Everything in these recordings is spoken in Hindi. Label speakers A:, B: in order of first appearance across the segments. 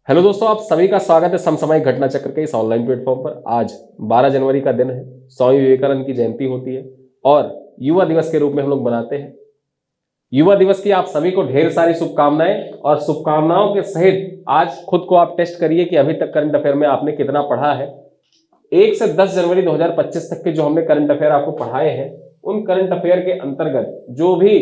A: हेलो दोस्तों, आप सभी का स्वागत है समसामयिक घटना चक्र के इस ऑनलाइन प्लेटफॉर्म पर। आज 12 जनवरी का दिन है, स्वामी विवेकानंद की जयंती होती है और युवा दिवस के रूप में हम लोग मनाते हैं। युवा दिवस की आप सभी को ढेर सारी शुभकामनाएं और शुभकामनाओं के सहित आज खुद को आप टेस्ट करिए कि अभी तक करंट अफेयर में आपने कितना पढ़ा है। 1 से 10 जनवरी 2025 तक के जो हमने करंट अफेयर आपको पढ़ाए हैं, उन करंट अफेयर के अंतर्गत जो भी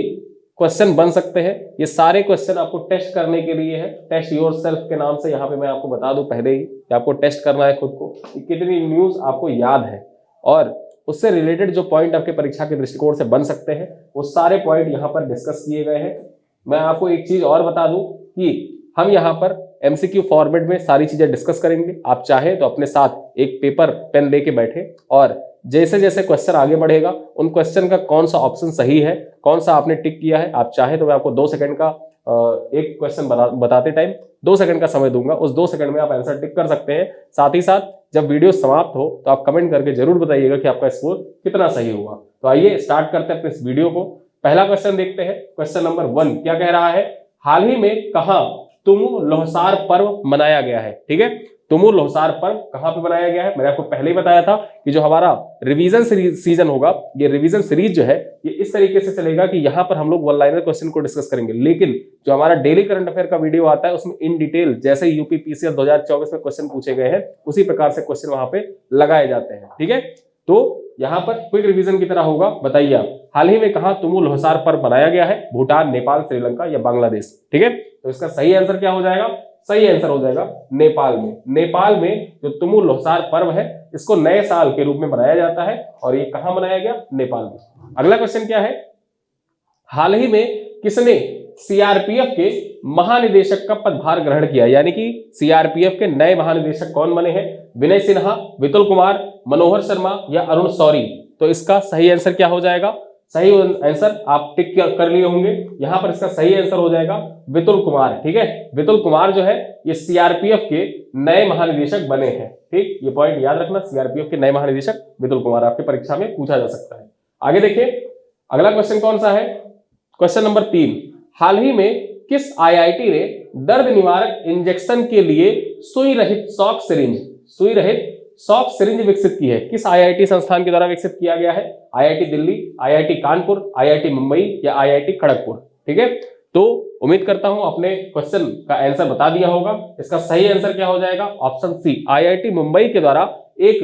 A: क्वेश्चन बन सकते हैं, ये सारे क्वेश्चन आपको टेस्ट करने के लिए है। टेस्ट योरसेल्फ के नाम से यहाँ पे मैं आपको बता दूं पहले ही कि आपको टेस्ट करना है खुद को कि कितनी न्यूज आपको याद है और उससे रिलेटेड जो पॉइंट आपके परीक्षा के दृष्टिकोण से बन सकते हैं, वो सारे पॉइंट यहाँ पर डिस्कस किए गए हैं। मैं आपको एक चीज और बता दूं कि हम यहाँ पर एमसीक्यू फॉर्मेट में सारी चीजें डिस्कस करेंगे। आप चाहे तो अपने साथ एक पेपर पेन लेके बैठे और जैसे जैसे क्वेश्चन आगे बढ़ेगा उन क्वेश्चन का कौन सा ऑप्शन सही है, कौन सा आपने टिक किया है, आप चाहे तो मैं आपको 2 सेकंड का एक क्वेश्चन बताते टाइम 2 सेकंड का समय दूंगा। उस 2 सेकंड में आप आंसर टिक कर सकते हैं। साथ ही साथ जब वीडियो समाप्त हो तो आप कमेंट करके जरूर बताइएगा कि आपका स्कोर कितना सही हुआ। तो आइए स्टार्ट करते हैं अपने इस वीडियो को। पहला क्वेश्चन देखते हैं। क्वेश्चन नंबर 1 क्या कह रहा है? हाल ही में कहां तुमु लौसार पर्व मनाया गया है? ठीक है, तुमु लौसार पर्व कहां पे मनाया गया है? मैंने आपको पहले ही बताया था कि जो हमारा रिवीजन सीजन होगा, ये रिवीजन सीरीज जो है ये इस तरीके से चलेगा कि यहाँ पर हम लोग वन लाइनर क्वेश्चन को डिस्कस करेंगे, लेकिन जो हमारा डेली करंट अफेयर का वीडियो आता है उसमें इन डिटेल जैसे यूपी पीसीएस 2024 में क्वेश्चन पूछे गए हैं उसी प्रकार से क्वेश्चन वहां पे लगाए जाते हैं। ठीक है, तो यहाँ पर क्विक रिवीजन की तरह होगा। बताइए आप, हाल ही में कहा तुमु लौसार पर्व मनाया गया है? भूटान, नेपाल, श्रीलंका या बांग्लादेश? ठीक है, तो इसका सही आंसर क्या हो जाएगा? सही आंसर हो जाएगा नेपाल में। नेपाल में जो तुमु लौसार पर्व है इसको नए साल के रूप में मनाया जाता है और ये कहां मनाया गया? नेपाल में। अगला क्वेश्चन क्या है? हाल ही में किसने सीआरपीएफ के महानिदेशक का पदभार ग्रहण किया? यानी कि सीआरपीएफ के नए महानिदेशक कौन बने हैं? विनय सिन्हा, विपुल कुमार, मनोहर शर्मा या अरुण शौरी? तो इसका सही आंसर क्या हो जाएगा? सही आंसर आप टिक कर लिए होंगे। यहां पर इसका सही आंसर हो जाएगा विपुल कुमार। ठीक है, विपुल कुमार जो है ये सीआरपीएफ के नए महानिदेशक बने हैं। ठीक, ये पॉइंट याद रखना, सीआरपीएफ के नए महानिदेशक विपुल कुमार आपके परीक्षा में पूछा जा सकता है। आगे देखिए अगला क्वेश्चन कौन सा है? क्वेश्चन नंबर 3, हाल ही में किस आईआईटी ने दर्द निवारक इंजेक्शन के लिए सुई रहित शॉक सिरिंज विकसित की है? किस आईआईटी संस्थान के द्वारा विकसित किया गया है? IIT Delhi, IIT Kanpur, IIT Mumbai या आईआईटी खड़गपुर? ठीक है, तो उम्मीद करता हूं आपने क्वेश्चन का आंसर बता दिया होगा। इसका सही आंसर क्या हो जाएगा? ऑप्शन सी, आईआईटी मुंबई के द्वारा एक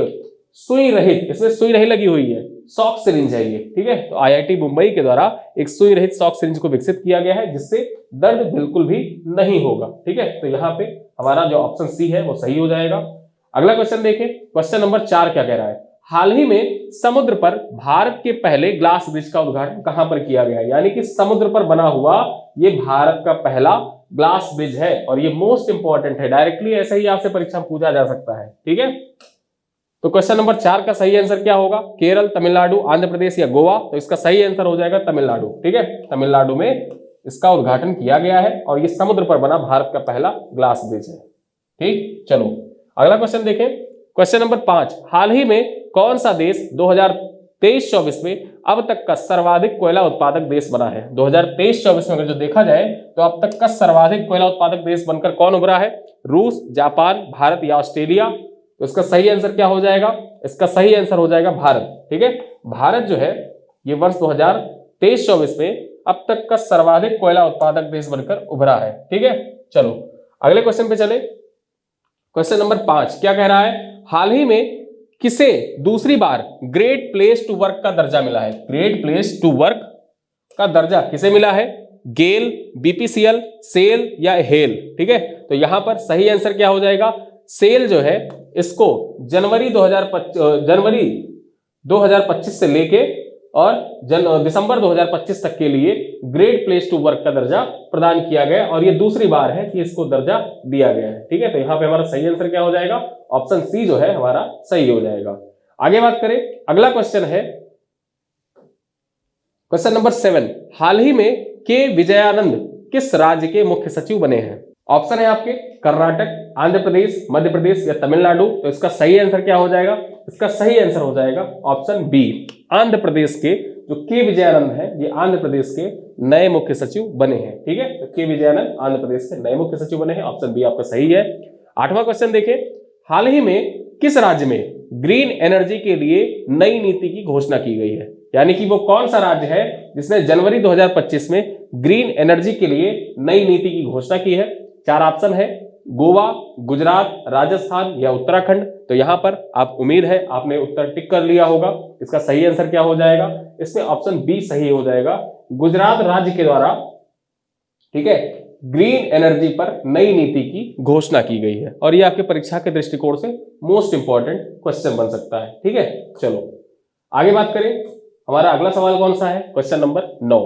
A: सुई रहित, इसमें सुई नहीं लगी हुई है, शॉक सिरिंज है ये। ठीक है, तो आईआईटी मुंबई के द्वारा एक सुई रहित शॉक सिरिंज को विकसित किया गया है जिससे दर्द बिल्कुल भी नहीं होगा। ठीक है, तो यहाँ पे हमारा जो ऑप्शन सी है वो सही हो जाएगा। अगला क्वेश्चन देखें। क्वेश्चन नंबर 4 क्या कह रहा है? हाल ही में समुद्र पर भारत के पहले ग्लास ब्रिज का उद्घाटन कहां पर किया गया है? यानी कि समुद्र पर बना हुआ ये भारत का पहला ग्लास ब्रिज है और ये मोस्ट इंपॉर्टेंट है। डायरेक्टली ऐसे ही आपसे परीक्षा में पूछा जा सकता है। ठीक है, तो क्वेश्चन नंबर 4 का सही आंसर क्या होगा? केरल, तमिलनाडु, आंध्र प्रदेश या गोवा? तो इसका सही आंसर हो जाएगा तमिलनाडु। ठीक है, तमिलनाडु में इसका उद्घाटन किया गया है और ये समुद्र पर बना भारत का पहला ग्लास ब्रिज है। ठीक, चलो अगला क्वेश्चन देखें। क्वेश्चन नंबर 5, हाल ही में कौन सा देश 2023-24 में अब तक का सर्वाधिक कोयला उत्पादक देश बना है? 2023-24 में अगर जो देखा जाए तो अब तक का सर्वाधिक कोयला उत्पादक देश बनकर कौन उभरा है? रूस, जापान, भारत या ऑस्ट्रेलिया? तो इसका सही आंसर क्या हो जाएगा? इसका सही आंसर हो जाएगा भारत। ठीक है, भारत जो है ये वर्ष 2023-24 में अब तक का सर्वाधिक कोयला उत्पादक देश बनकर उभरा है। ठीक है, चलो अगले क्वेश्चन पे चले। क्वेश्चन नंबर 5 क्या कह रहा है? हाल ही में किसे दूसरी बार ग्रेट प्लेस टू वर्क का दर्जा मिला है? ग्रेट प्लेस टू वर्क का दर्जा किसे मिला है? गेल, बीपीसीएल, सेल या हेल? ठीक है, तो यहां पर सही आंसर क्या हो जाएगा? सेल जो है इसको जनवरी 2025 से लेके और दिसंबर 2025 तक के लिए ग्रेट प्लेस टू वर्क का दर्जा प्रदान किया गया और ये दूसरी बार है कि इसको दर्जा दिया गया है। ठीक है, तो यहाँ पे हमारा सही आंसर क्या हो जाएगा? ऑप्शन सी जो है हमारा सही हो जाएगा। आगे बात करें, अगला क्वेश्चन है क्वेश्चन नंबर 7, हाल ही में के विजयानंद किस राज्य के मुख्य सचिव बने हैं? ऑप्शन है आपके कर्नाटक, आंध्र प्रदेश, मध्य प्रदेश या तमिलनाडु? तो इसका सही आंसर क्या हो जाएगा? इसका सही आंसर हो जाएगा ऑप्शन बी, आंध्र प्रदेश के जो के विजयानंद है ये आंध्र प्रदेश के नए मुख्य सचिव बने हैं। ठीक है, तो के विजयानंद आंध्र प्रदेश के नए मुख्य सचिव बने हैं। ऑप्शन बी आपका सही है। 8वां क्वेश्चन देखें, हाल ही में किस राज्य में ग्रीन एनर्जी के लिए नई नीति की घोषणा की गई है? यानी कि वो कौन सा राज्य है जिसने जनवरी 2025 में ग्रीन एनर्जी के लिए नई नीति की घोषणा की है? 4 ऑप्शन है, गोवा, गुजरात, राजस्थान या उत्तराखंड। तो यहां पर आप उम्मीद है आपने उत्तर टिक कर लिया होगा। इसका सही आंसर क्या हो जाएगा? इसमें ऑप्शन बी सही हो जाएगा, गुजरात राज्य के द्वारा, ठीक है, ग्रीन एनर्जी पर नई नीति की घोषणा की गई है। और ये आपके परीक्षा के दृष्टिकोण से मोस्ट इंपॉर्टेंट क्वेश्चन बन सकता है। ठीक है, चलो आगे बात करें। हमारा अगला सवाल कौन सा है? Question number 9।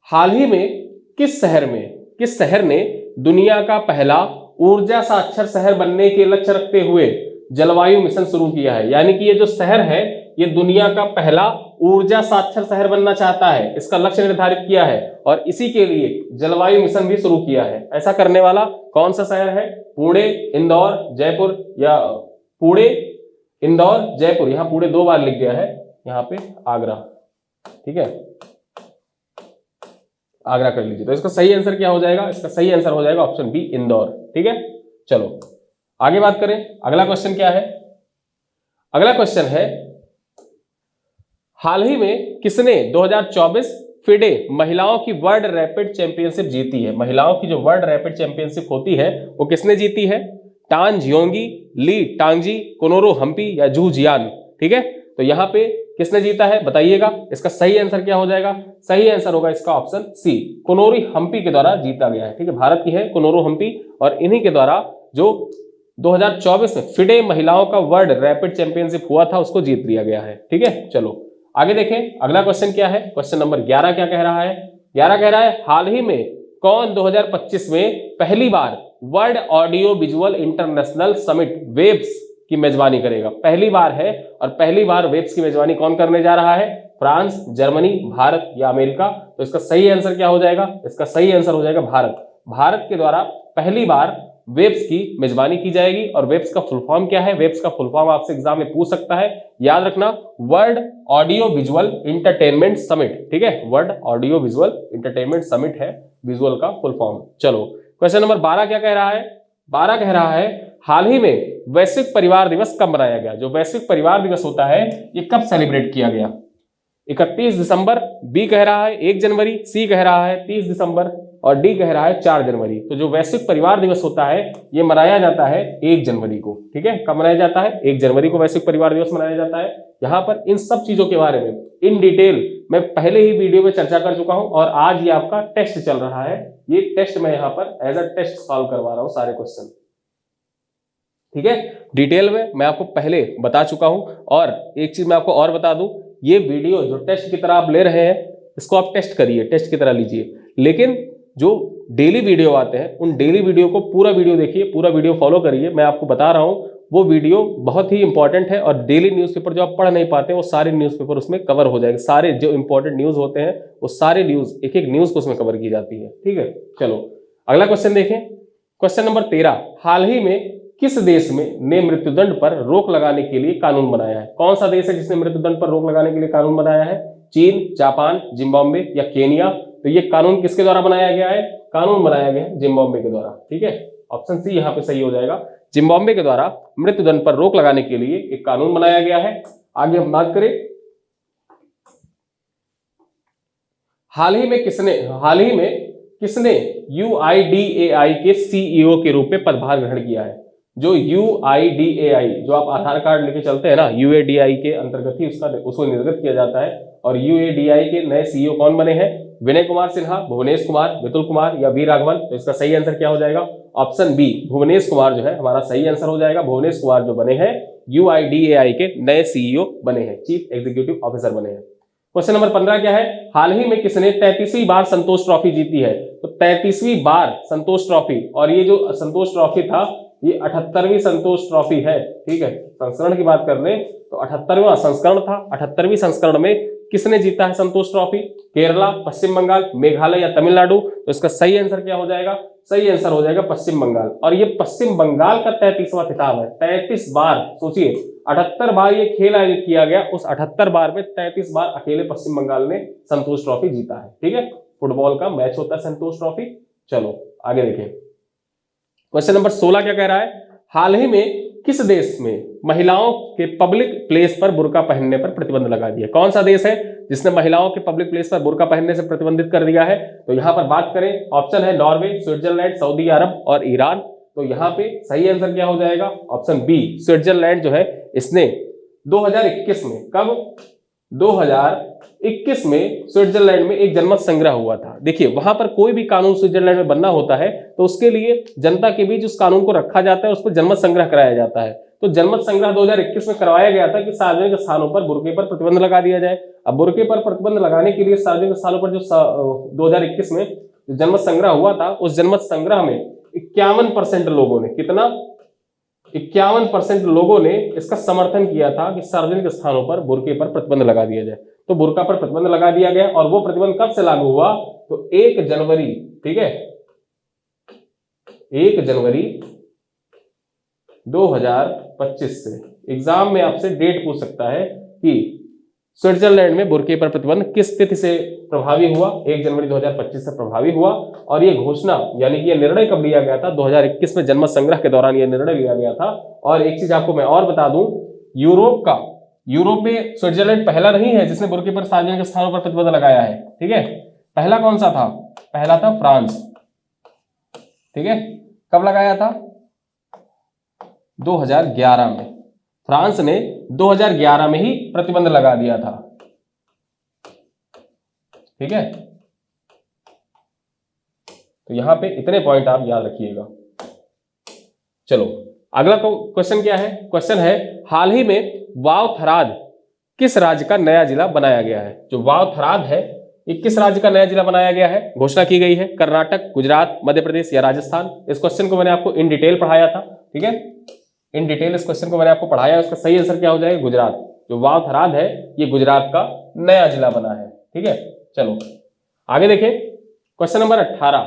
A: हाल ही में किस शहर ने दुनिया का पहला ऊर्जा साक्षर शहर बनने के लक्ष्य रखते हुए जलवायु मिशन शुरू किया है? यानी कि ये जो शहर है ये दुनिया का पहला ऊर्जा साक्षर शहर बनना चाहता है, इसका लक्ष्य निर्धारित किया है और इसी के लिए जलवायु मिशन भी शुरू किया है। ऐसा करने वाला कौन सा शहर है? पुणे, इंदौर, जयपुर या पुणे, इंदौर, जयपुर। यहां पुणे 2 बार लिख गया है, यहाँ पे आगरा। ठीक है, आगरा कर लीजिए। तो इसका सही आंसर क्या हो जाएगा? इसका सही आंसर हो जाएगा ऑप्शन बी, इंदौर। ठीक है, चलो आगे बात करें। अगला क्वेश्चन क्या है? अगला क्वेश्चन है, हाल ही में किसने 2024 फिडे महिलाओं की वर्ल्ड रैपिड चैंपियनशिप जीती है? महिलाओं की जो वर्ल्ड रैपिड चैंपियनशिप होती है वो किसने जीती है? टान जियोंगी, ली टांगजी, कोनोरू हम्पी या जू जियान। ठीक है, तो यहां पे किसने जीता है बताइएगा। इसका सही आंसर क्या हो जाएगा? सही आंसर होगा इसका ऑप्शन सी, कोनोरू हम्पी के द्वारा जीता गया है। ठीक है, भारत की है कोनोरू हम्पी और इन्हीं के द्वारा जो 2024 में फिडे महिलाओं का वर्ल्ड रैपिड चैंपियनशिप हुआ था उसको जीत लिया गया है। ठीक है, चलो आगे देखें। अगला क्वेश्चन क्या है? क्वेश्चन नंबर 11 क्या कह रहा है? 11 कह रहा है, हाल ही में कौन 2025 में पहली बार world audio visual international summit WAVES की मेजबानी करेगा? पहली बार है और पहली बार वेब्स की मेजबानी कौन करने जा रहा है? फ्रांस, जर्मनी, भारत या अमेरिका? तो इसका सही आंसर क्या हो जाएगा? इसका सही आंसर हो जाएगा भारत। भारत के द्वारा पहली बार वेब्स की मेजबानी की जाएगी। और वेब्स का फुल फॉर्म क्या है? वेब्स का फुल फॉर्म आपसे एग्जाम में पूछ सकता है, याद रखना, world audio visual entertainment summit. ठीक है, world audio visual entertainment summit है विजुअल का फुल फॉर्म। चलो क्वेश्चन नंबर 12 क्या कह रहा है? 12 कह रहा है, हाल ही में वैश्विक परिवार दिवस कब मनाया गया? जो वैश्विक परिवार दिवस होता है ये कब सेलिब्रेट किया गया? 31 दिसंबर, बी कह रहा है 1 जनवरी, सी कह रहा है 30 दिसंबर और डी कह रहा है 4 जनवरी। तो जो वैश्विक परिवार दिवस होता है ये मनाया जाता है 1 जनवरी को। ठीक है, कब मनाया जाता है? 1 जनवरी को वैश्विक परिवार दिवस मनाया जाता है। यहाँ पर इन सब चीजों के बारे में इन डिटेल मैं पहले ही वीडियो में चर्चा कर चुका हूं और आज ये आपका टेस्ट चल रहा है। ये टेस्ट मैं यहाँ पर एज अ टेस्ट सॉल्व करवा रहा हूँ सारे क्वेश्चन। ठीक है, डिटेल में मैं आपको पहले बता चुका हूं। और एक चीज मैं आपको और बता दूं, ये वीडियो जो टेस्ट की तरह आप ले रहे हैं इसको आप टेस्ट करिए, टेस्ट की तरह लीजिए, लेकिन जो डेली वीडियो आते हैं उन डेली वीडियो को पूरा वीडियो देखिए, पूरा वीडियो फॉलो करिए। मैं आपको बता रहा हूं वो वीडियो बहुत ही इंपॉर्टेंट है और डेली न्यूज़पेपर जो आप पढ़ नहीं पाते वो सारे न्यूज़पेपर उसमें कवर हो जाएंगे। सारे जो इंपॉर्टेंट न्यूज होते हैं वो सारे न्यूज, एक एक न्यूज को उसमें कवर की जाती है। ठीक है, चलो अगला क्वेश्चन देखें। क्वेश्चन नंबर 13, हाल ही में किस देश ने मृत्युदंड पर रोक लगाने के लिए कानून बनाया है? कौन सा देश है जिसने मृत्युदंड पर रोक लगाने के लिए कानून बनाया है? चीन, जापान, जिम्बाब्वे या केनिया? तो ये कानून किसके द्वारा बनाया गया है? कानून बनाया गया है जिम्बाब्वे के द्वारा। ठीक है, ऑप्शन सी यहाँ पे सही हो जाएगा। जिम्बाब्वे के द्वारा मृत्युदंड पर रोक लगाने के लिए एक कानून बनाया गया है। आगे हम बात करें, हाल ही में किसने UIDAI के CEO के रूप में पदभार ग्रहण किया है? जो UIDAI, जो आप आधार कार्ड लेके चलते हैं ना, UIDAI के अंतर्गत ही उसको निर्गत किया जाता है। और UIDAI के नए CEO कौन बने हैं? विनय कुमार सिन्हा, भुवनेश कुमार, विपुल कुमार या वी राघवन? तो इसका सही आंसर क्या हो जाएगा? ऑप्शन बी, भुवनेश कुमार जो है हमारा सही आंसर हो जाएगा। भुवनेश कुमार जो बने हैं UIDAI के नए CEO बने हैं, चीफ एग्जीक्यूटिव ऑफिसर बने हैं। क्वेश्चन नंबर 15 क्या है? हाल ही में किसने 33वीं बार संतोष ट्रॉफी जीती है? तो 33वीं बार संतोष ट्रॉफी, और ये जो संतोष ट्रॉफी था ये 78वीं संतोष ट्रॉफी है। ठीक है, संस्करण की बात कर लें तो 78वां संस्करण था। 78वीं संस्करण में किसने जीता है संतोष ट्रॉफी? केरला, पश्चिम बंगाल, मेघालय या तमिलनाडु? तो इसका सही आंसर क्या हो जाएगा? सही आंसर हो जाएगा पश्चिम बंगाल। और ये पश्चिम बंगाल का 33वां खिताब है। 33 बार, सोचिए 78 बार ये खेल आयोजित किया गया, उस 78 बार में 33 बार अकेले पश्चिम बंगाल ने संतोष ट्रॉफी जीता है। ठीक है, फुटबॉल का मैच होता है संतोष ट्रॉफी। चलो आगे देखें, क्वेश्चन नंबर 16 क्या कह रहा है, हाल ही में किस देश में महिलाओं के पब्लिक प्लेस पर बुर्का पहनने पर प्रतिबंध लगा दिया? कौन सा देश है जिसने महिलाओं के पब्लिक प्लेस पर बुर्का पहनने से प्रतिबंधित कर दिया है? तो यहां पर बात करें, ऑप्शन है नॉर्वे, स्विट्जरलैंड, सऊदी अरब और ईरान। तो यहाँ पे सही आंसर क्या हो जाएगा? ऑप्शन बी, स्विट्जरलैंड जो है इसने 2021 में, कब? 2021 में स्विट्जरलैंड में एक जनमत संग्रह हुआ था। देखिए वहां पर कोई भी कानून स्विट्जरलैंड में बनना होता है तो उसके लिए जनता के बीच उस कानून को रखा जाता है, उस पर जनमत संग्रह कराया जाता है। तो जनमत संग्रह 2021 में करवाया गया था कि सार्वजनिक स्थानों पर बुर्के पर प्रतिबंध लगा दिया जाए। अब बुर्के पर प्रतिबंध लगाने के लिए सार्वजनिक स्थानों पर जो 2021 में जनमत संग्रह हुआ था, उस जनमत संग्रह में 51% लोगों ने, कितना? 51% लोगों ने इसका समर्थन किया था कि सार्वजनिक स्थानों पर बुर्के पर प्रतिबंध लगा दिया जाए। तो बुर्का पर प्रतिबंध लगा दिया गया और वो प्रतिबंध कब से लागू हुआ? तो 1 जनवरी, ठीक है, 1 जनवरी 2025 से। एग्जाम में आपसे डेट पूछ सकता है कि स्विट्जरलैंड में बुर्के पर प्रतिबंध किस तिथि से प्रभावी हुआ? 1 जनवरी 2025 से प्रभावी हुआ। और ये घोषणा यानी कि ये निर्णय कब लिया गया था? 2021 में जनमत संग्रह के दौरान ये निर्णय लिया गया था। और एक चीज आपको मैं और बता दूं, यूरोप में स्विट्जरलैंड पहला नहीं है जिसने बुर्के पर सार्वजनिक स्थानों पर प्रतिबंध लगाया है, ठीक है। पहला कौन सा था? पहला था फ्रांस, ठीक है। कब लगाया था? 2011 में। फ्रांस ने 2011 में ही प्रतिबंध लगा दिया था, ठीक है। तो यहां पे इतने पॉइंट आप याद रखिएगा। चलो अगला क्वेश्चन क्या है? क्वेश्चन है, हाल ही में वाव थराद किस राज्य का नया जिला बनाया गया है? जो वाव थराद है ये किस राज्य का नया जिला बनाया गया है? घोषणा की गई है कर्नाटक, गुजरात, मध्य प्रदेश या राजस्थान? इस क्वेश्चन को मैंने आपको इन डिटेल पढ़ाया था, ठीक है। इन डिटेल इस क्वेश्चन को मैंने आपको पढ़ाया। उसका सही आंसर क्या हो जाएगा? गुजरात। जो वाव थराद है ये गुजरात का नया जिला बना है, ठीक है। चलो आगे देखें, क्वेश्चन नंबर 18,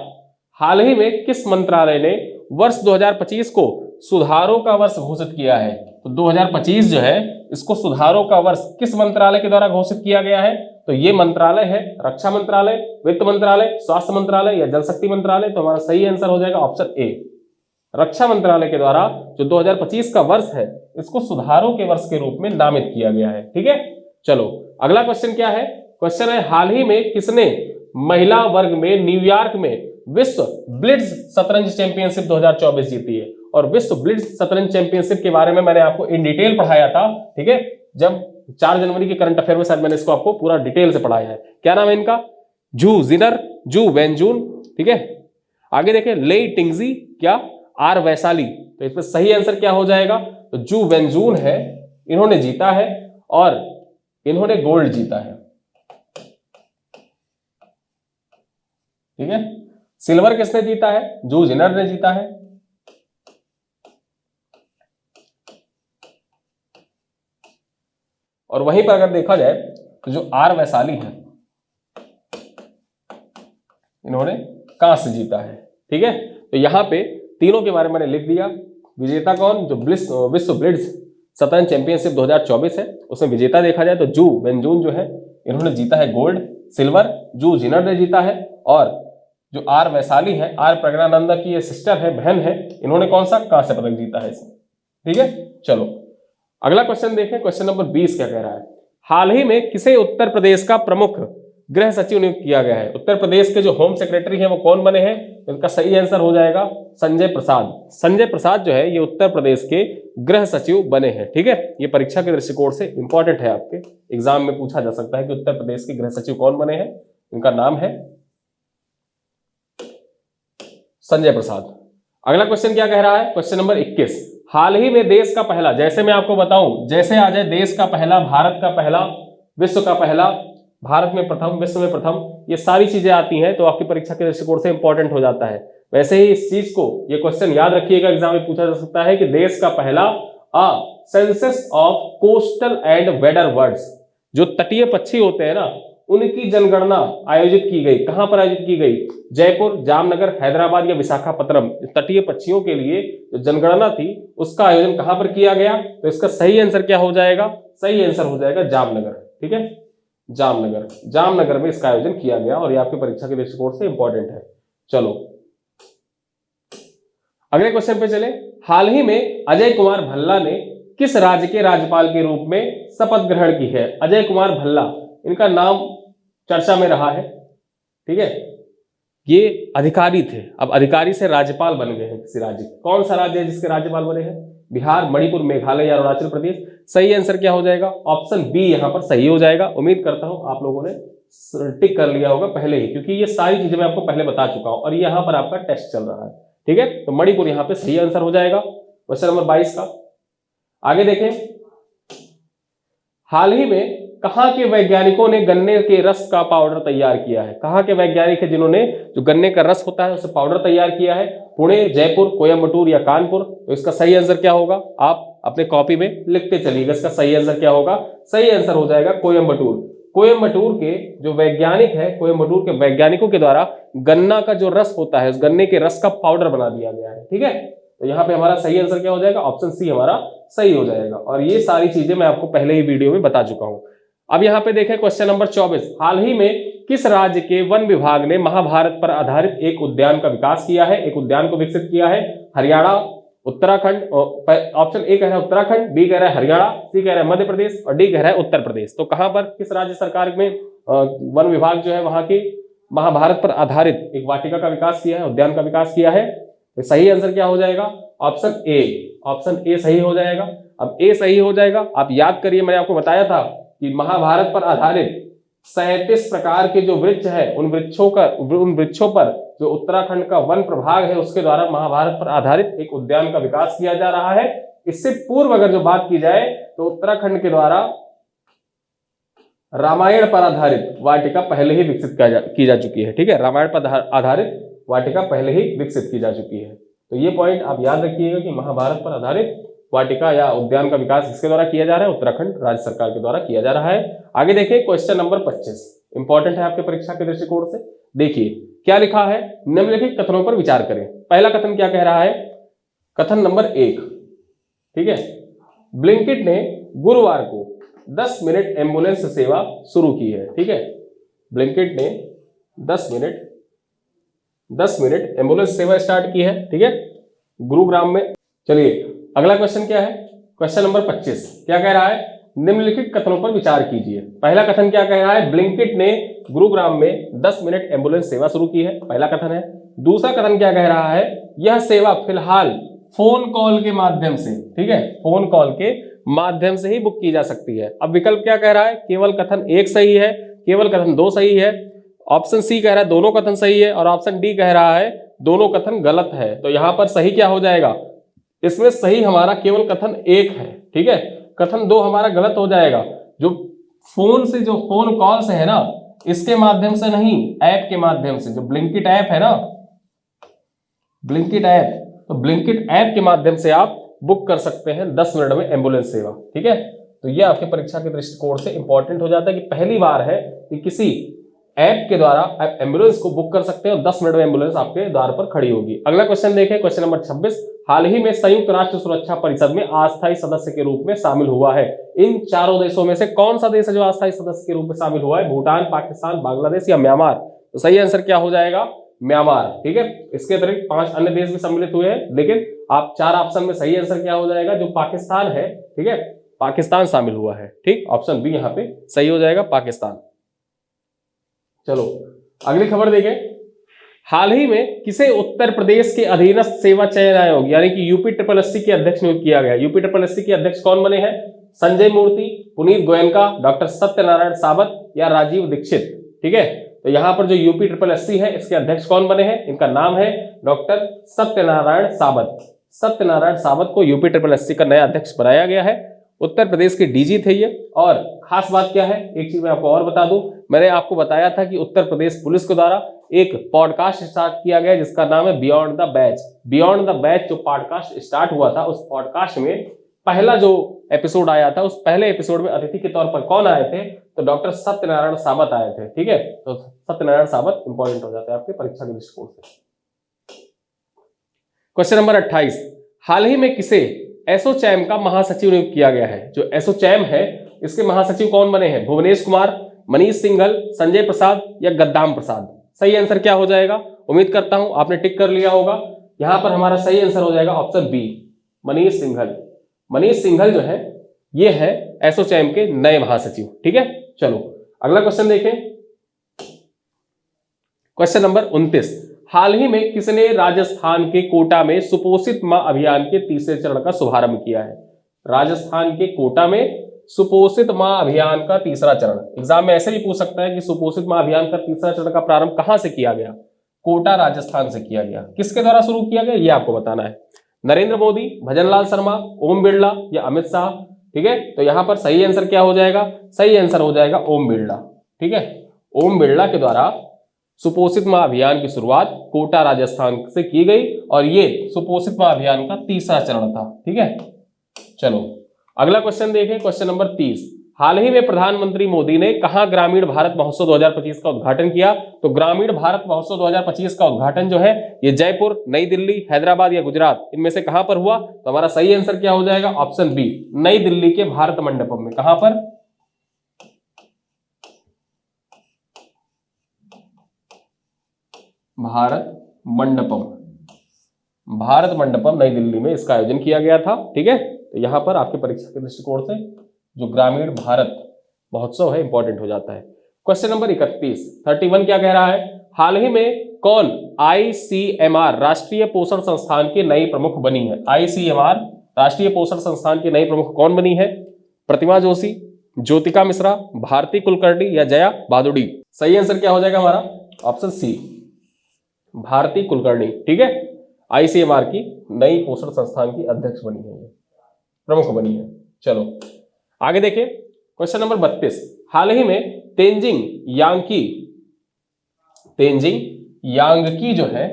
A: हाल ही में किस मंत्रालय ने वर्ष 2025 को सुधारों का वर्ष घोषित किया है? तो 2025 जो है इसको सुधारों का वर्ष किस मंत्रालय के द्वारा घोषित किया गया है? तो ये मंत्रालय है रक्षा मंत्रालय, वित्त मंत्रालय, स्वास्थ्य मंत्रालय या जल शक्ति मंत्रालय। तो हमारा सही आंसर हो जाएगा ऑप्शन ए, रक्षा मंत्रालय के द्वारा जो 2025 का वर्ष है इसको सुधारों के वर्ष के रूप में नामित किया गया है, ठीक है। चलो अगला क्वेश्चन क्या है? क्वेश्चन है, हाल ही में किसने महिला वर्ग में न्यूयॉर्क में विश्व ब्लिट्ज शतरंज चैंपियनशिप 2024 जीती है? और विश्व ब्लिट्ज शतरंज चैंपियनशिप के बारे में मैंने आपको इन डिटेल पढ़ाया था, ठीक है। जब 4 जनवरी के करंट अफेयर में शायद मैंने इसको आपको पूरा डिटेल से पढ़ाया है। क्या नाम है इनका? जू जिनर, जू वेंजून, ठीक है। आगे देखें, लेई टिंगजी, क्या? आर वैशाली। तो इसमें सही आंसर क्या हो जाएगा? तो जू वेंजून है, इन्होंने जीता है और इन्होंने गोल्ड जीता है, ठीक है। सिल्वर किसने जीता है? जू जिनर ने जीता है। और वहीं पर अगर देखा जाए तो जो आर वैशाली है इन्होंने कांस्य जीता है, ठीक है। तो यहां पे तीनों के बारे में मैंने लिख दिया। विजेता कौन? जो विश्व ब्लिट्ज शतरंज चैंपियनशिप 2024 है उसमें विजेता देखा जाए तो जू वेंजून जो है इन्होंने जीता है गोल्ड, सिल्वर जू जिनर ने जीता है। और जो आर वैशाली है, आर प्रज्ञानंदा की ये सिस्टर है, बहन है, इन्होंने कौन सा? कांस्य पदक जीता है इसमें, ठीक है। चलो अगला क्वेश्चन देखें, क्वेश्चन नंबर 20 क्या कह रहा है? हाल ही में किसे उत्तर प्रदेश का प्रमुख गृह सचिव नियुक्त किया गया है? उत्तर प्रदेश के जो होम सेक्रेटरी हैं वो कौन बने हैं? इनका सही आंसर हो जाएगा संजय प्रसाद। संजय प्रसाद जो है ये उत्तर प्रदेश के गृह सचिव बने हैं, ठीक है। ये परीक्षा के दृष्टिकोण से इंपॉर्टेंट है, आपके एग्जाम में पूछा जा सकता है कि उत्तर प्रदेश के गृह सचिव कौन बने हैं। इनका नाम है संजय प्रसाद। अगला क्वेश्चन क्या कह रहा है? क्वेश्चन नंबर 21, हाल ही में देश का पहला, जैसे मैं आपको बताऊं, जैसे आ जाए देश का पहला, भारत का पहला, विश्व का पहला, भारत में प्रथम, विश्व में प्रथम, ये सारी चीजें आती हैं तो आपकी परीक्षा के दृष्टिकोण से इंपॉर्टेंट हो जाता है। वैसे ही इस चीज को, ये क्वेश्चन याद रखिएगा, एग्जाम में पूछा जा सकता है कि देश का पहला census of coastal and weather birds, जो तटीय पक्षी होते हैं ना उनकी जनगणना आयोजित की गई। कहां पर आयोजित की गई? जयपुर, जामनगर, हैदराबाद या विशाखापट्टनम। तटीय पक्षियों के लिए जो जनगणना थी उसका आयोजन कहां पर किया गया? तो इसका सही आंसर क्या हो जाएगा? सही आंसर हो जाएगा जामनगर, ठीक है। जामनगर में इसका आयोजन किया गया और ये आपकी परीक्षा के दृष्टिकोण से इंपॉर्टेंट है। चलो अगले क्वेश्चन पे चले। हाल ही में अजय कुमार भल्ला ने किस राज्य के राज्यपाल के रूप में शपथ ग्रहण की है? अजय कुमार भल्ला, इनका नाम चर्चा में रहा है, ठीक है। ये अधिकारी थे, अब अधिकारी से राज्यपाल बन गए हैं किसी राज्य के। कौन सा राज्य है जिसके राज्यपाल बने हैं? बिहार, मणिपुर, मेघालय या अरुणाचल प्रदेश? सही आंसर क्या हो जाएगा? ऑप्शन बी यहां पर सही हो जाएगा। उम्मीद करता हूं आप लोगों ने टिक कर लिया होगा पहले ही, क्योंकि ये सारी चीजें मैं आपको पहले बता चुका हूं और यहां पर आपका टेस्ट चल रहा है, ठीक है। तो मणिपुर यहां पे सही आंसर हो जाएगा क्वेश्चन नंबर 22 का। आगे देखें, हाल ही में कहां के वैज्ञानिकों ने गन्ने के रस का पाउडर तैयार किया है? कहां के वैज्ञानिक है जिन्होंने जो गन्ने का रस होता है उससे पाउडर तैयार किया है? पुणे, जयपुर, कोयम्बटूर या कानपुर? तो इसका सही आंसर क्या होगा? आप अपने कॉपी में लिखते चलिएगा, इसका सही आंसर क्या होगा? सही आंसर हो जाएगा कोयम्बटूर। कोयम्बटूर के जो वैज्ञानिक है, कोयम्बटूर के वैज्ञानिकों के द्वारा गन्ना का जो रस होता है उस गन्ने के रस का पाउडर बना दिया गया है, ठीक है। तो यहाँ पे हमारा सही आंसर क्या हो जाएगा? ऑप्शन सी हमारा सही हो जाएगा। और ये सारी चीजें मैं आपको पहले ही वीडियो में बता चुका हूं। अब यहाँ पे देखें क्वेश्चन नंबर 24। हाल ही में किस राज्य के वन विभाग ने महाभारत पर आधारित एक उद्यान का विकास किया है, एक उद्यान को विकसित किया है? हरियाणा, उत्तराखंड, ऑप्शन ए कह रहा है उत्तराखंड, बी कह रहा है हरियाणा, सी कह रहा है मध्य प्रदेश और डी कह रहा है उत्तर प्रदेश। तो कहां पर, किस राज्य सरकार में वन विभाग जो है वहां के महाभारत पर आधारित एक वाटिका का विकास किया है, उद्यान का विकास किया है? तो सही आंसर क्या हो जाएगा? ऑप्शन ए, ऑप्शन ए सही हो जाएगा। अब ए सही हो जाएगा, आप याद करिए, मैंने आपको बताया था कि महाभारत पर आधारित 37 प्रकार के जो वृक्ष है उन वृक्षों पर जो उत्तराखंड का वन प्रभाग है उसके द्वारा महाभारत पर आधारित एक उद्यान का विकास किया जा रहा है। इससे पूर्व अगर जो बात की जाए तो उत्तराखंड के द्वारा रामायण पर आधारित वाटिका पहले ही विकसित की जा चुकी है, ठीक है। रामायण पर आधारित वाटिका पहले ही विकसित की जा चुकी है। तो ये पॉइंट आप याद रखिएगा कि महाभारत पर आधारित वाटिका या उद्यान का विकास किसके द्वारा किया जा रहा है? उत्तराखंड राज्य सरकार के द्वारा किया जा रहा है। आगे देखिए क्वेश्चन नंबर 25, इंपॉर्टेंट है आपके परीक्षा के दृष्टिकोण से। देखिए क्या लिखा है, निम्नलिखित कथनों पर विचार करें। पहला कथन क्या कह रहा है? कथन नंबर 1, ठीक है। ब्लिंकिट ने गुरुवार को 10 मिनट एम्बुलेंस सेवा शुरू की है, ठीक है। ब्लिंकिट ने 10 मिनट एम्बुलेंस सेवा स्टार्ट की है, ठीक है, गुरुग्राम में। चलिए अगला क्वेश्चन क्या है? क्वेश्चन नंबर 25 क्या कह रहा है? निम्नलिखित कथनों पर विचार कीजिए। पहला कथन क्या कह रहा है? ब्लिंकिट ने गुरुग्राम में 10 मिनट एम्बुलेंस सेवा शुरू की है, पहला कथन है। दूसरा कथन क्या कह रहा है? यह सेवा फिलहाल फोन कॉल के माध्यम से, ठीक है, फोन कॉल के माध्यम से ही बुक की जा सकती है। अब विकल्प क्या कह रहा है? केवल कथन 1 सही है, केवल कथन 2 सही है, ऑप्शन सी कह रहा है दोनों कथन सही है और ऑप्शन डी कह रहा है दोनों कथन गलत है। तो यहां पर सही क्या हो जाएगा? इसमें सही हमारा केवल कथन 1 है, ठीक है। कथन 2 हमारा गलत हो जाएगा। जो फोन से, जो फोन कॉल से है ना, इसके माध्यम से नहीं, ऐप के माध्यम से, जो ब्लिंकिट ऐप है ना, ब्लिंकिट ऐप, तो ब्लिंकिट ऐप के माध्यम से आप बुक कर सकते हैं 10 मिनट में एम्बुलेंस सेवा, ठीक है। तो यह आपके परीक्षा के दृष्टिकोण से इंपॉर्टेंट हो जाता है कि पहली बार है कि किसी ऐप के द्वारा आप एम्बुलेंस को बुक कर सकते हैं और 10 मिनट में एम्बुलेंस आपके द्वार पर खड़ी होगी। अगला क्वेश्चन देखें, क्वेश्चन नंबर 26। हाल ही में संयुक्त राष्ट्र सुरक्षा परिषद में अस्थायी सदस्य के रूप में शामिल हुआ है। इन चारों देशों में से कौन सा देश है जो अस्थायी सदस्य के रूप में शामिल हुआ है? भूटान, पाकिस्तान, बांग्लादेश या म्यांमार? तो सही आंसर क्या हो जाएगा? म्यांमार, ठीक है। इसके अतिरिक्त 5 अन्य देश भी सम्मिलित हुए हैं, लेकिन आप 4 ऑप्शन में सही आंसर क्या हो जाएगा? जो पाकिस्तान है, ठीक है, पाकिस्तान शामिल हुआ है, ठीक। ऑप्शन बी यहाँ पे सही हो जाएगा, पाकिस्तान। चलो अगली खबर देखें। हाल ही में किसे उत्तर प्रदेश के अधीनस्थ सेवा चयन आयोग यानी कि यूपी SSS के अध्यक्ष नियुक्त किया गया? यूपी SSS के अध्यक्ष कौन बने हैं? संजय मूर्ति, पुनीत गोयनका, डॉक्टर सत्यनारायण सावत या राजीव दीक्षित, ठीक है। तो यहाँ पर जो यूपी SSS है इसके अध्यक्ष कौन बने हैं? इनका नाम है डॉक्टर सत्यनारायण सावत। सत्यनारायण सावत को यूपी SSS का नया अध्यक्ष बनाया गया है। उत्तर प्रदेश के डीजी थे ये। और खास बात क्या है, एक चीज मैं आपको और बता दूं, मैंने आपको बताया था कि उत्तर प्रदेश पुलिस के द्वारा एक पॉडकास्ट स्टार्ट किया गया जिसका नाम है beyond the batch. Beyond the batch जो पॉडकास्ट स्टार्ट हुआ था, उस पॉडकास्ट में पहला जो एपिसोड आया था, उस पहले एपिसोड में अतिथि के तौर पर कौन आए थे? तो डॉक्टर सत्यनारायण सावत आए थे, ठीक है। तो सत्यनारायण सावत इंपॉर्टेंट हो जाते हैं आपके परीक्षा के दृष्टिकोण से। Question number 28। हाल ही में किसे एसोचैम का महासचिव नियुक्त किया गया है? जो एसोचैम है इसके महासचिव कौन बने हैं? भुवनेश कुमार, मनीष सिंघल, संजय प्रसाद या गद्दाम प्रसाद? सही आंसर क्या हो जाएगा? उम्मीद करता हूं आपने टिक कर लिया होगा। यहां पर हमारा सही आंसर हो जाएगा ऑप्शन बी, मनीष सिंघल। मनीष सिंघल जो है ये है एसोचैम के नए महासचिव। ठीक है, चलो अगला क्वेश्चन देखें, क्वेश्चन नंबर 29। हाल ही में किसने राजस्थान के कोटा में सुपोषित मां अभियान के तीसरे चरण का शुभारंभ किया है? राजस्थान के कोटा में सुपोषित मां अभियान का तीसरा चरण। एग्जाम में ऐसे भी पूछ सकता है कि सुपोषित मां अभियान का तीसरा चरण का प्रारंभ कहां से किया गया? कोटा राजस्थान से किया गया। किसके द्वारा शुरू किया गया ये आपको बताना है। नरेंद्र मोदी, भजनलाल शर्मा, ओम बिरला या अमित शाह? ठीक है, तो यहां पर सही आंसर क्या हो जाएगा? सही आंसर हो जाएगा ओम बिरला। ठीक है, ओम बिरला के द्वारा सुपोषित मां अभियान की शुरुआत कोटा राजस्थान से की गई और ये सुपोषित मां अभियान का तीसरा चरण था। ठीक है, चलो अगला क्वेश्चन देखें, क्वेश्चन नंबर 30। हाल ही में प्रधानमंत्री मोदी ने कहां ग्रामीण भारत महोत्सव 2025 का उद्घाटन किया? तो ग्रामीण भारत महोत्सव 2025 का उद्घाटन जो है ये जयपुर, नई दिल्ली, हैदराबाद या गुजरात, इनमें से कहां पर हुआ? तो हमारा सही आंसर क्या हो जाएगा? ऑप्शन बी, नई दिल्ली के भारत मंडपम में। कहां पर? भारत मंडपम, भारत मंडपम नई दिल्ली में इसका आयोजन किया गया था। ठीक है, तो यहां पर आपके परीक्षा के दृष्टिकोण से जो ग्रामीण भारत महोत्सव है इंपॉर्टेंट हो जाता है। क्वेश्चन नंबर 31 क्या कह रहा है? हाल ही में कौन आईसीएमआर राष्ट्रीय पोषण संस्थान की नई प्रमुख बनी है? आईसीएमआर राष्ट्रीय पोषण संस्थान की नई प्रमुख कौन बनी है? प्रतिमा जोशी, ज्योतिका मिश्रा, भारती कुलकर्णी या जया भादुड़ी? सही आंसर क्या हो जाएगा हमारा? Option C, Bharti Kulkarni. ठीक है, आईसीएमआर की नई पोषण संस्थान की अध्यक्ष बनी है, प्रमुख बनी है। चलो आगे देखिए, क्वेश्चन नंबर 32। हाल ही में तेंजिंग यांगकी जो है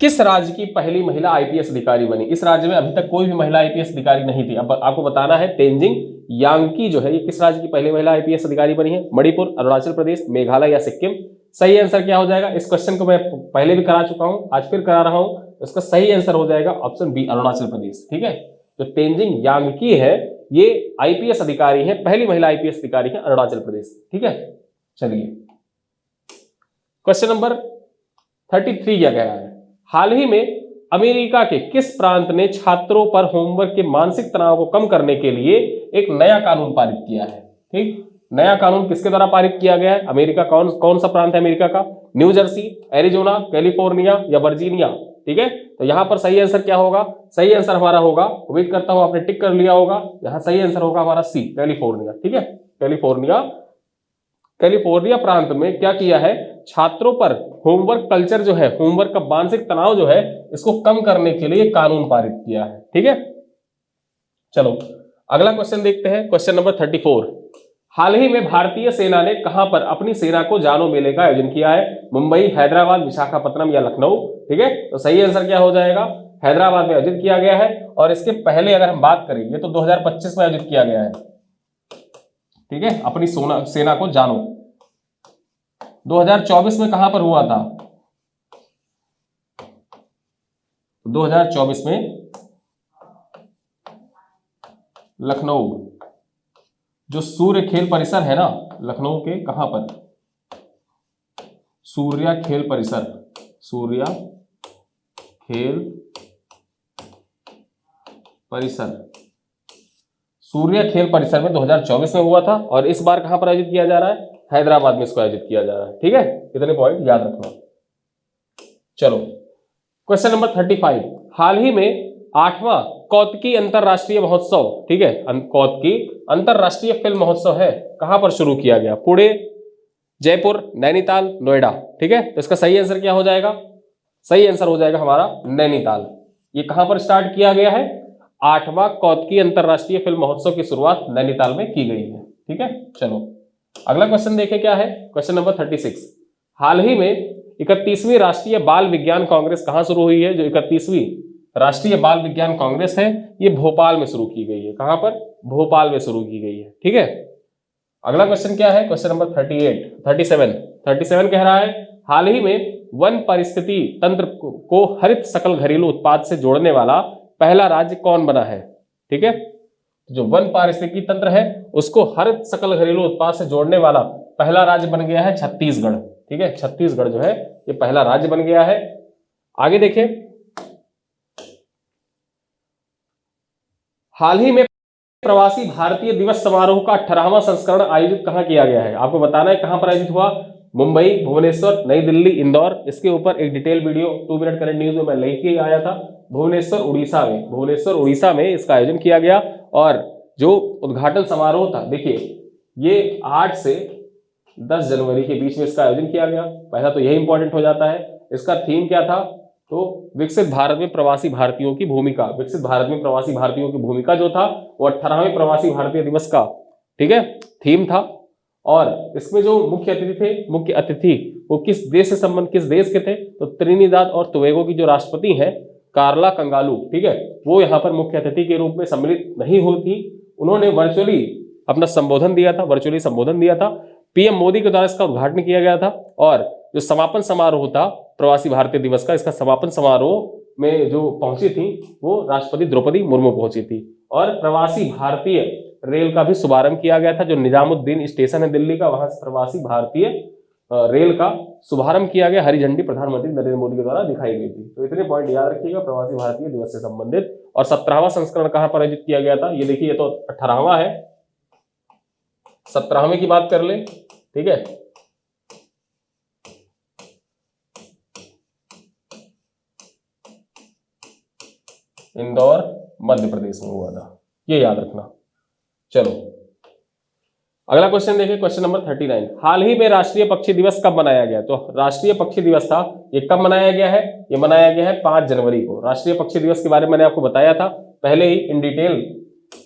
A: किस राज्य की पहली महिला आईपीएस अधिकारी बनी? इस राज्य में अभी तक कोई भी महिला आईपीएस अधिकारी नहीं थी। अब आपको बताना है तेंजिंग यांगकी जो है ये किस राज्य की पहली महिला आईपीएस अधिकारी बनी है? मणिपुर, अरुणाचल प्रदेश, मेघालय या सिक्किम? सही आंसर क्या हो जाएगा? इस क्वेश्चन को मैं पहले भी करा चुका हूं, आज फिर करा रहा हूं। इसका सही आंसर हो जाएगा ऑप्शन बी, अरुणाचल प्रदेश। ठीक है, जो तेंजिंग यांगकी है ये आईपीएस अधिकारी है, पहली महिला आईपीएस अधिकारी है अरुणाचल प्रदेश। ठीक है, चलिए क्वेश्चन नंबर 33 क्या कह रहा है? हाल ही में अमेरिका के किस प्रांत ने छात्रों पर होमवर्क के मानसिक तनाव को कम करने के लिए एक नया कानून पारित किया है? ठीक, नया कानून किसके द्वारा पारित किया गया है? अमेरिका कौन सा प्रांत है अमेरिका का? न्यू जर्सी, एरिजोना, कैलिफोर्निया या वर्जीनिया? ठीक है, तो यहां पर सही आंसर क्या होगा? सही आंसर हमारा होगा, उम्मीद करता हूं आपने टिक कर लिया होगा, यहां सही आंसर होगा हमारा सी, कैलिफोर्निया। ठीक है, कैलिफोर्निया प्रांत में क्या किया है? छात्रों पर होमवर्क कल्चर जो है, होमवर्क का मानसिक तनाव जो है इसको कम करने के लिए कानून पारित किया है। ठीक है, चलो अगला क्वेश्चन देखते हैं, क्वेश्चन नंबर 34। हाल ही में भारतीय सेना ने कहां पर अपनी सेना को जानो मेले का आयोजन किया है? मुंबई, हैदराबाद, विशाखापट्टनम या लखनऊ? ठीक है, तो सही आंसर क्या हो जाएगा? हैदराबाद में आयोजित किया गया है। और इसके पहले अगर हम बात करें, ये तो 2025 में आयोजित किया गया है। ठीक है, अपनी सेना को जानो 2024 में कहां पर हुआ था? 2024 में लखनऊ, जो सूर्य खेल परिसर है ना लखनऊ के, कहां पर? सूर्या खेल परिसर, सूर्या खेल परिसर, सूर्या खेल परिसर में 2024 में हुआ था। और इस बार कहां पर आयोजित किया जा रहा है? हैदराबाद में इसको आयोजित किया जा रहा है। ठीक है, इतने पॉइंट याद रखना। चलो क्वेश्चन नंबर 35। हाल ही में 8वां कौतकी अंतरराष्ट्रीय महोत्सव, ठीक है, कौतकी अंतरराष्ट्रीय फिल्म महोत्सव है, कहां पर शुरू किया गया? पुणे, जयपुर, नैनीताल, नोएडा? ठीक है, तो इसका सही आंसर क्या हो जाएगा? सही आंसर हो जाएगा हमारा नैनीताल। ये कहां पर स्टार्ट किया गया है? 8वां कौतकी अंतरराष्ट्रीय फिल्म महोत्सव की शुरुआत नैनीताल में की गई है। ठीक है, चलो अगला क्वेश्चन देखें क्या है, क्वेश्चन नंबर 36। हाल ही में 31वीं राष्ट्रीय बाल विज्ञान कांग्रेस कहां शुरू हुई है? जो 31वीं राष्ट्रीय बाल विज्ञान कांग्रेस है ये भोपाल में शुरू की गई है। कहां पर? भोपाल में शुरू की गई है। ठीक है, अगला क्वेश्चन क्या है, क्वेश्चन नंबर 37 कह रहा है हाल ही में वन परिस्थिति तंत्र को हरित सकल घरेलू उत्पाद से जोड़ने वाला पहला राज्य कौन बना है? ठीक है, जो वन पारिस्थितिकी तंत्र है उसको हरित सकल घरेलू उत्पाद से जोड़ने वाला पहला राज्य बन गया है छत्तीसगढ़। ठीक है, छत्तीसगढ़ जो है ये पहला राज्य बन गया है। आगे देखिए हाल ही में प्रवासी भारतीय दिवस समारोह का 18वां संस्करण आयोजित कहां किया गया है? आपको बताना है कहां पर आयोजित हुआ। मुंबई, भुवनेश्वर, नई दिल्ली, इंदौर। इसके ऊपर एक detail video 2 minute current news में मैं लेके आया था। भुवनेश्वर उड़ीसा में, भुवनेश्वर उड़ीसा में इसका आयोजन किया गया। और जो उद्घाटन समारोह था, देखिए ये 8 से 10 जनवरी के बीच में इसका आयोजन किया गया। पहला तो यही इंपॉर्टेंट हो जाता है। इसका थीम क्या था? तो विकसित भारत में प्रवासी भारतीयों की भूमिका। विकसित भारत में प्रवासी भारतीयों की भूमिका जो था वो 18वें प्रवासी भारतीय दिवस का, ठीक है, थीम था। और इसमें जो मुख्य अतिथि थे, मुख्य अतिथि वो किस देश से संबंध, किस देश के थे? तो त्रिनिदाद और टोबैगो की जो राष्ट्रपति हैं कार्ला कंगालू, ठीक है, वो यहाँ पर मुख्य अतिथि के रूप में सम्मिलित नहीं हुई थी। उन्होंने वर्चुअली अपना संबोधन दिया था, वर्चुअली संबोधन दिया था। पीएम मोदी के द्वारा इसका उद्घाटन किया गया था। और जो समापन समारोह था प्रवासी भारतीय दिवस का, इसका समापन समारोह में जो पहुंची थी वो राष्ट्रपति द्रौपदी मुर्मू पहुंची थी। और प्रवासी भारतीय रेल का भी शुभारंभ किया गया था। जो निजामुद्दीन स्टेशन है दिल्ली का, वहां से प्रवासी भारतीय रेल का शुभारंभ किया गया। हरी झंडी प्रधानमंत्री नरेंद्र मोदी के द्वारा दिखाई गई थी। तो इतने पॉइंट याद रखिएगा प्रवासी भारतीय दिवस से संबंधित। और 17वां संस्करण कहां पर आयोजित किया गया था? ये देखिए, ये तो 18वां है, 17वें की बात कर ले, ठीक है। इंदौर मध्य प्रदेश में हुआ था, ये याद रखना। चलो अगला क्वेश्चन देखिए, क्वेश्चन नंबर 39। हाल ही में राष्ट्रीय पक्षी दिवस कब मनाया गया? तो राष्ट्रीय पक्षी दिवस था, ये कब मनाया गया है? ये मनाया गया है 5 जनवरी को। राष्ट्रीय पक्षी दिवस के बारे में मैंने आपको बताया था पहले ही इन डिटेल।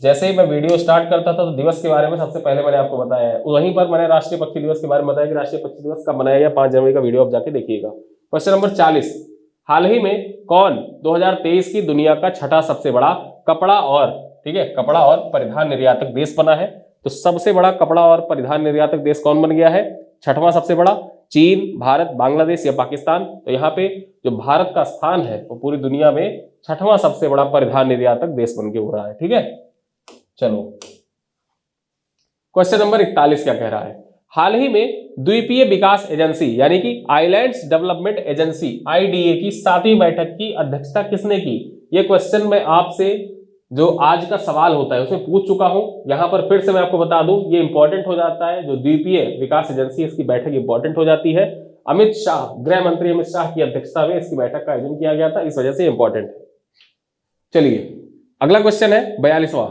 A: जैसे ही मैं वीडियो स्टार्ट करता था तो दिवस के बारे में सबसे पहले मैंने आपको बताया है। वहीं पर मैंने राष्ट्रीय पक्षी दिवस के बारे में बताया कि राष्ट्रीय पक्षी दिवस कब मनाया गया। 5 जनवरी का वीडियो आप जाके देखिएगा। Question number 40। हाल ही में कौन 2023 की दुनिया का छठा सबसे बड़ा कपड़ा और, ठीक है, कपड़ा और परिधान निर्यातक देश बना है? तो सबसे बड़ा कपड़ा और परिधान निर्यातक देश कौन बन गया है? छठवां सबसे बड़ा, चीन, भारत, बांग्लादेश या पाकिस्तान? तो यहाँ पे जो भारत का स्थान है वो पूरी दुनिया में छठवां सबसे बड़ा परिधान निर्यातक देश बन के हो रहा है, ठीक है। चलो क्वेश्चन नंबर 41 क्या कह रहा है? हाल ही में द्वीपीय विकास एजेंसी यानी कि आइलैंड्स डेवलपमेंट एजेंसी IDA की 7वीं बैठक की अध्यक्षता किसने की? ये क्वेश्चन मैं आपसे जो आज का सवाल होता है उसमें पूछ चुका हूं। यहां पर फिर से मैं आपको बता दूं, ये इंपॉर्टेंट हो जाता है। जो द्वीपीय विकास एजेंसी, इसकी बैठक इंपॉर्टेंट हो जाती है। अमित शाह, गृह मंत्री अमित शाह की अध्यक्षता में इसकी बैठक का आयोजन किया गया था, इस वजह से इंपॉर्टेंट है। चलिए अगला क्वेश्चन है 42वां।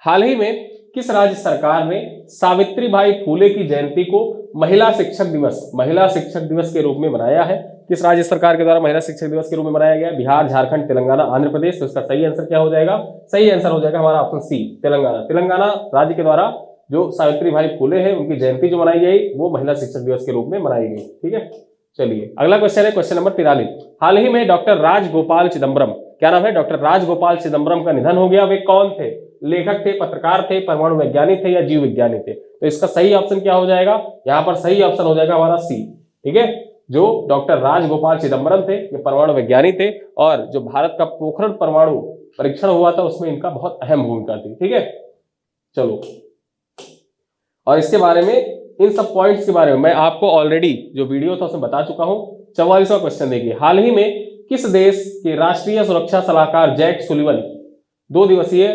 A: हाल ही में किस राज्य सरकार ने सावित्रीबाई फूले की जयंती को महिला शिक्षक दिवस के रूप में मनाया है? किस राज्य सरकार के द्वारा महिला शिक्षक दिवस के रूप में मनाया गया? बिहार, झारखंड, तेलंगाना, आंध्र प्रदेश। तो इसका सही आंसर क्या हो जाएगा? सही आंसर हो जाएगा हमारा ऑप्शन सी, तेलंगाना। तेलंगाना राज्य के द्वारा जो सावित्रीबाई फूले है उनकी जयंती जो मनाई गई वो महिला शिक्षक दिवस के रूप में मनाई गई, ठीक है। चलिए अगला क्वेश्चन है क्वेश्चन नंबर 43। हाल ही में डॉक्टर राजगोपाल चिदम्बरम, क्या नाम है? डॉक्टर राजगोपाल चिदम्बरम का निधन हो गया। वे कौन थे? लेखक थे, पत्रकार थे, परमाणु वैज्ञानिक थे या जीव विज्ञानी थे? तो इसका सही ऑप्शन क्या हो जाएगा? यहाँ पर सही ऑप्शन हो जाएगा हमारा सी, ठीक है। जो डॉक्टर राजगोपाल चिदम्बरम थे ये परमाणु वैज्ञानिक थे और जो भारत का पोखरण परमाणु परीक्षण हुआ था उसमें इनका बहुत अहम भूमिका थी, ठीक है। चलो और इसके बारे में, इन सब पॉइंट्स के बारे में मैं आपको ऑलरेडी जो वीडियो था उसमें बता चुका हूं। 44वां क्वेश्चन देखिए। हाल ही में किस देश के राष्ट्रीय सुरक्षा सलाहकार जैक सुलिवन 2 दिवसीय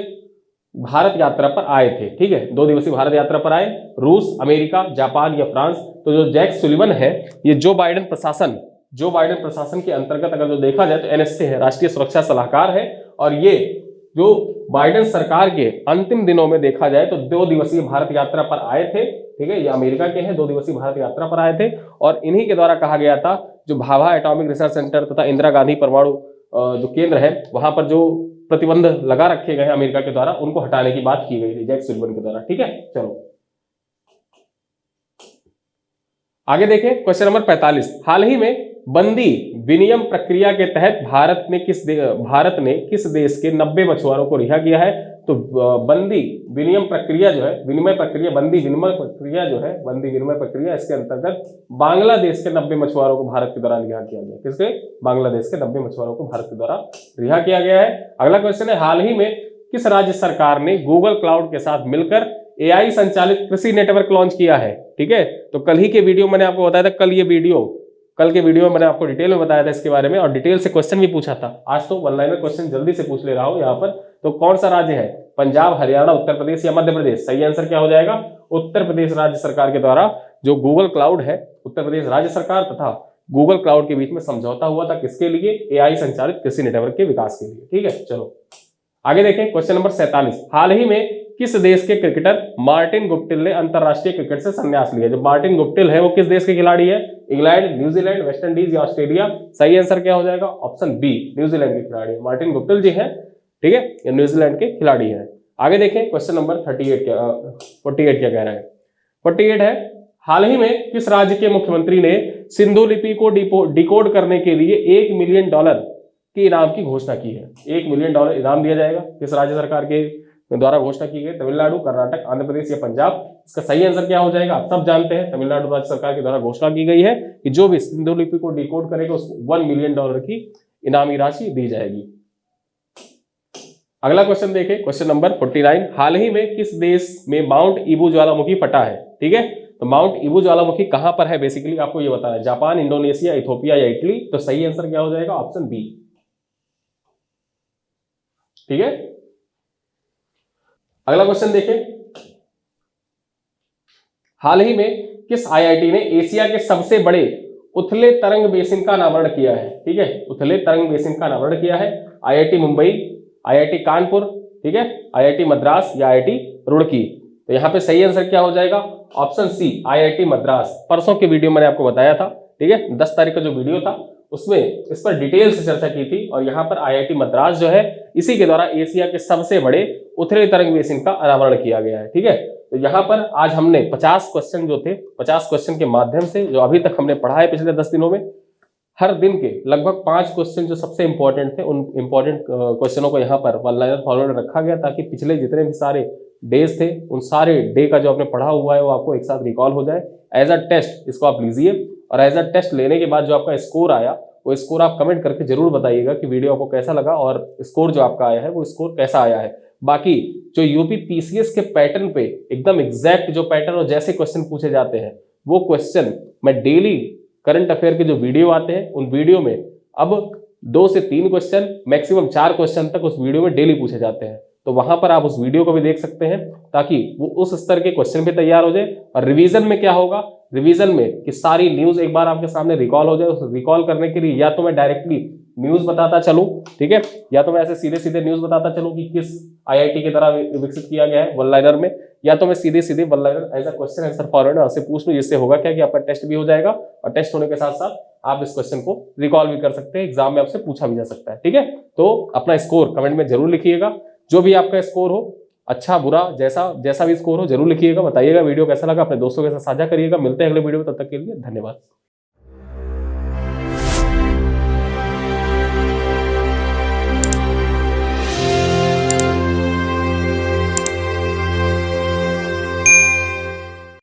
A: भारत यात्रा पर आए थे? ठीक है, 2 दिवसीय भारत यात्रा पर आए। रूस, अमेरिका, जापान या फ्रांस? तो जो जैक सुलिवन है ये जो बाइडेन प्रशासन के अंतर्गत अगर जो देखा जाए तो NSA है, राष्ट्रीय सुरक्षा सलाहकार है। और ये जो बाइडेन सरकार के अंतिम दिनों में देखा जाए तो 2 दिवसीय भारत यात्रा पर आए थे, ठीक है। ये अमेरिका के हैं, 2 दिवसीय भारत यात्रा पर आए थे और इन्हीं के द्वारा कहा गया था जो भाभा एटॉमिक रिसर्च सेंटर तथा इंदिरा गांधी परमाणु जो केंद्र है वहां पर जो प्रतिबंध लगा रखे गए अमेरिका के द्वारा उनको हटाने की बात की गई थी जैक सुलिवन के द्वारा, ठीक है। चलो आगे देखें क्वेश्चन नंबर 45। हाल ही में बंदी विनिमय प्रक्रिया के तहत भारत ने किस देश के 90 मछुआरों को रिहा किया है? तो बंदी विनिमय प्रक्रिया जो है, बंदी विनिमय प्रक्रिया इसके अंतर्गत बांग्लादेश के 90 मछुआरों को भारत के द्वारा रिहा किया गया। किसके? बांग्लादेश के 90 मछुआरों को भारत के द्वारा रिहा किया गया है। अगला क्वेश्चन है, हाल ही में किस राज्य सरकार ने गूगल क्लाउड के साथ मिलकर AI संचालित कृषि नेटवर्क लॉन्च किया है? ठीक है, तो कल ही के वीडियो मैंने आपको बताया था, कल ये वीडियो कल के वीडियो में मैंने आपको डिटेल में बताया था इसके बारे में और डिटेल से क्वेश्चन भी पूछा था। आज तो वन लाइनर क्वेश्चन जल्दी से पूछ ले रहा हूं यहाँ पर। तो कौन सा राज्य है, पंजाब, हरियाणा, उत्तर प्रदेश या मध्य प्रदेश? सही आंसर क्या हो जाएगा? उत्तर प्रदेश राज्य सरकार के द्वारा जो गूगल क्लाउड है, उत्तर प्रदेश राज्य सरकार तथा गूगल क्लाउड के बीच में समझौता हुआ था, किसके लिए? एआई संचालित कृषि नेटवर्क के विकास के लिए। ठीक है, चलो आगे देखें क्वेश्चन नंबर 47। हाल ही में किस देश के क्रिकेटर मार्टिन गुप्टिल ने अंतरराष्ट्रीय क्रिकेट से संन्यास लिया? जो मार्टिन गुप्टिल है वो किस देश के खिलाड़ी है? इंग्लैंड, न्यूजीलैंड, वेस्ट इंडीज या ऑस्ट्रेलिया? सही आंसर क्या हो जाएगा? ऑप्शन बी, न्यूजीलैंड के खिलाड़ी है मार्टिन गुप्टिल जी हैं। ठीक है, ये न्यूजीलैंड के खिलाड़ी हैं। आगे देखें क्वेश्चन नंबर 48 क्या कह रहा है? 48 है, हाल ही में किस राज्य के मुख्यमंत्री ने सिंधु लिपि को डिकोड करने के लिए $1 मिलियन के इनाम की घोषणा की है? $1 मिलियन इनाम दिया जाएगा। किस राज्य सरकार के द्वारा घोषणा की गई? तमिलनाडु, कर्नाटक, आंध्र प्रदेश या पंजाब? इसका सही आंसर क्या हो जाएगा? आप सब जानते हैं, तमिलनाडु राज्य सरकार के द्वारा घोषणा की गई है कि जो भी सिंधु लिपि को डिकोड करेगा उसको $1 मिलियन की इनामी राशि दी जाएगी। अगला क्वेश्चन देखें, क्वेश्चन नंबर 49। हाल ही में किस देश में माउंट ईबू ज्वालामुखी फटा है? ठीक है, तो माउंट ईबू ज्वालामुखी कहां पर है बेसिकली आपको ये बताना है। जापान, इंडोनेशिया, इथोपिया या इटली? तो सही आंसर क्या हो जाएगा? Option B. ठीक है, अगला क्वेश्चन देखें, हाल ही में किस आईआईटी ने एशिया के सबसे बड़े उथले तरंग बेसिन का अनावरण किया है? ठीक है, उथले तरंग बेसिन का अनावरण किया है। आईआईटी मुंबई, आईआईटी कानपुर, ठीक है, आईआईटी मद्रास या आईआईटी रुड़की? तो यहाँ पे सही आंसर क्या हो जाएगा? Option C, IIT Madras. परसों के वीडियो मैंने आपको बताया था, ठीक है, 10 तारीख का जो वीडियो था उसमें इस पर डिटेल से चर्चा की थी और यहाँ पर आईआईटी मद्रास जो है इसी के द्वारा एशिया के सबसे बड़े उथले तरंग बेसिन का अनावरण किया गया है। ठीक है, तो यहाँ पर आज हमने 50 क्वेश्चन जो थे, 50 क्वेश्चन के माध्यम से जो अभी तक हमने पढ़ा है पिछले 10 दिनों में, हर दिन के लगभग 5 क्वेश्चन जो सबसे इंपॉर्टेंट थे उन इंपॉर्टेंट क्वेश्चनों को यहाँ पर वन लाइनर फॉर्मेट में रखा गया ताकि पिछले जितने भी सारे डेज थे उन सारे डे का जो आपने पढ़ा हुआ है वो आपको एक साथ रिकॉल हो जाए। एज अ टेस्ट इसको आप लीजिए और एज अ टेस्ट लेने के बाद जो आपका स्कोर आया वो स्कोर आप कमेंट करके जरूर बताइएगा कि वीडियो आपको कैसा लगा और स्कोर जो आपका आया है वो स्कोर कैसा आया है। बाकी जो यूपी पीसीएस के पैटर्न पे एकदम एग्जैक्ट जो पैटर्न और जैसे क्वेश्चन पूछे जाते हैं वो क्वेश्चन मैं डेली करंट अफेयर के जो वीडियो आते हैं उन वीडियो में अब 2 से 3 क्वेश्चन मैक्सिमम 4 क्वेश्चन तक उस वीडियो में डेली पूछे जाते हैं। तो वहां पर आप उस वीडियो को भी देख सकते हैं ताकि वो उस स्तर के क्वेश्चन भी तैयार हो जाए। और रिवीजन में क्या होगा, रिवीजन में कि सारी न्यूज एक बार आपके सामने रिकॉल हो जाए। उस रिकॉल करने के लिए या तो मैं डायरेक्टली न्यूज बताता चलूं, ठीक है, या तो मैं ऐसे सीधे सीधे न्यूज बताता चलूं कि किस आईआईटी के द्वारा विकसित किया गया है वन लाइनर में, या तो मैं सीधे सीधे one liner as a question answer forward आपसे पूछ लूं। जिससे होगा क्या कि आपका टेस्ट भी हो जाएगा और टेस्ट होने के साथ साथ आप इस क्वेश्चन को रिकॉल भी कर सकते हैं, एग्जाम में आपसे पूछा भी जा सकता है। ठीक है, तो अपना स्कोर कमेंट में जरूर लिखिएगा, जो भी आपका स्कोर हो, अच्छा बुरा जैसा भी स्कोर हो जरूर लिखिएगा, बताइएगा वीडियो कैसा लगा, अपने दोस्तों के साथ साझा करिएगा। मिलते हैं अगले वीडियो में, तब तक के लिए धन्यवाद।